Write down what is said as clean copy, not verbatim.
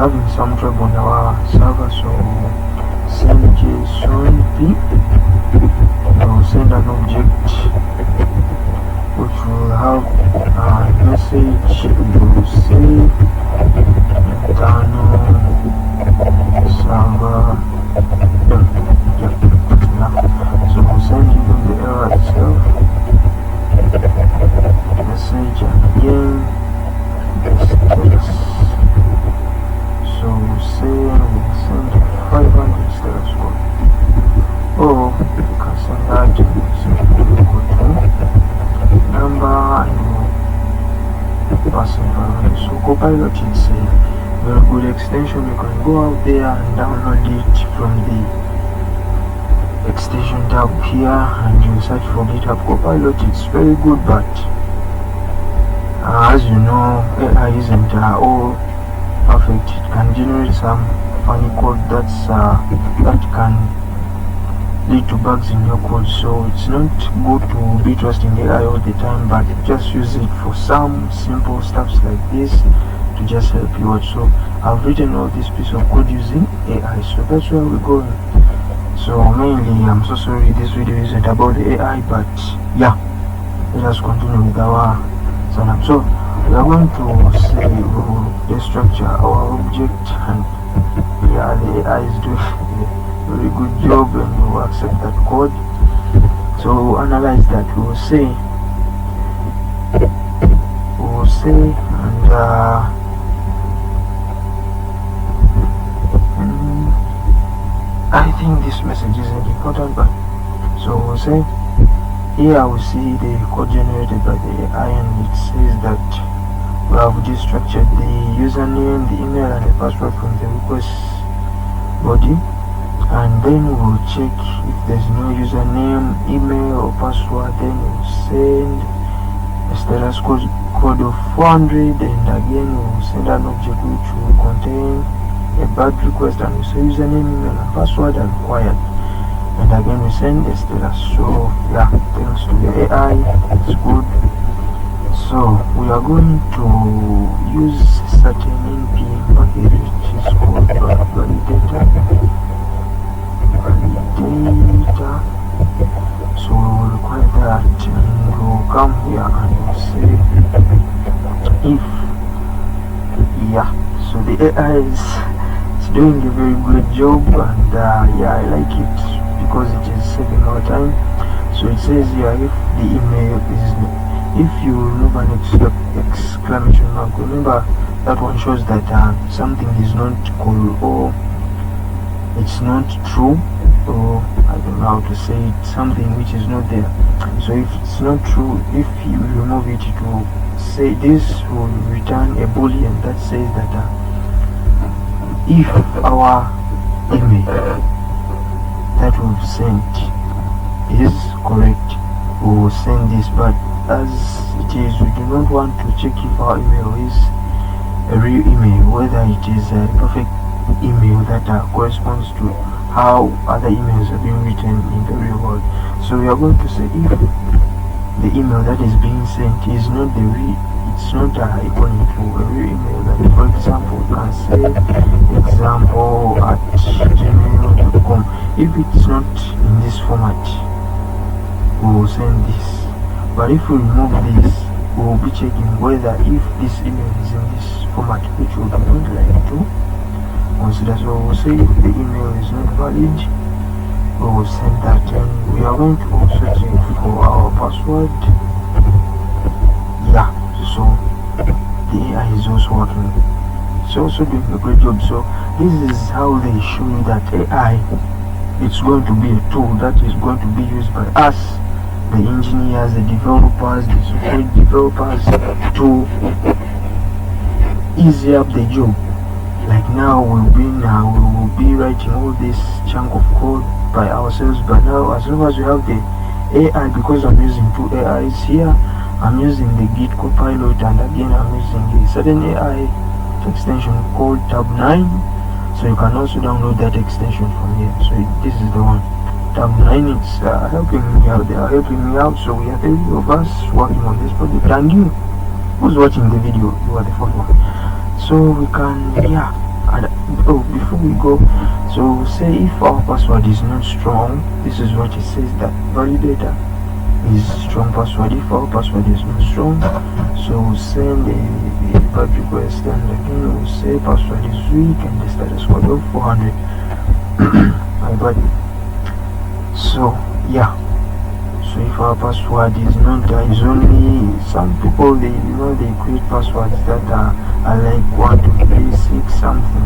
having some trouble on our server, so send JSON P. We'll send an object which will have a message. We'll say internal server. So we'll send even the error itself, message, and again stateless. So we'll say we'll send 500 stateless code, or you can send that. So we'll go to number and we'll pass environment. So Copilot is a very good extension. You can go out there and download it from the extension tab here, and you search for GitHub Copilot. It's very good, but as you know, AI isn't all perfect. It can generate some funny code that can lead to bugs in your code, so it's not good to be trusting AI all the time, but just use it for some simple stuffs like this to just help you out. So I've written all this piece of code using AI, so that's where we're going. So mainly, I'm so sorry this video isn't about the AI, but yeah, let us continue with our setup. So we are going to say we'll destructure our object, and yeah, the AI is doing a very good job, and we'll accept that code. So analyze that. We'll say I think this message isn't important, but so we'll say here we see the code generated by the AI, and it says that we have destructured the username, the email, and the password from the request body, and then we'll check if there's no username, email, or password. Then we'll send a status code of 400, and again we'll send an object which will contain a bad request, and we say username, email, and password are required, and again we send the status. So yeah, thanks to the AI, it's good. So we are going to use a certain npm package which is called validator. So we will require that, and we'll come here and we'll say if so the AI is doing a very good job, and yeah, I like it because it is saving our time. So it says here, if the email is, if you remove an exclamation mark, remember that one shows that something is not cool, or it's not true, or I don't know how to say it, something which is not there. So if it's not true, if you remove it, it will say this will return a boolean that says that if our email that we've sent is correct, we will send this. But as it is, we do not want to check if our email is a real email, whether it is a perfect email that corresponds to how other emails are being written in the real world. So we are going to say if the email that is being sent is not the real, it's not equal to a real email. Like for example, you can say example@gmail.com. If it's not in this format, we will send this. But if we remove this, we will be checking whether if this email is in this format, which we don't like to consider. So we will say if the email is not valid, we will send that, and we are going to also check for our password. Yeah, so the AI is also working. It's also doing a great job. So this is how they show you that AI, it's going to be a tool that is going to be used by us, the engineers, the developers, the software developers, to ease up the job. Like now we will be writing all this chunk of code by ourselves, but now as long as we have the AI, because I'm using two AIs here, I'm using the Git Copilot, and again I'm using a certain AI extension called tab 9. So you can also download that extension from here. So this is the one, tab 9. It's helping me out. They are helping me out. So we are 3 of us working on this project, and you who's watching the video, you are the fourth one. So we can And before we go, so say if our password is not strong, this is what it says, that validator is strong password. If our password is not strong, so we'll send a public request, and again we'll say password is weak and the status code of 400. But so yeah, so if our password is not, is only, some people, they create passwords that are like 1 2 3 6 something.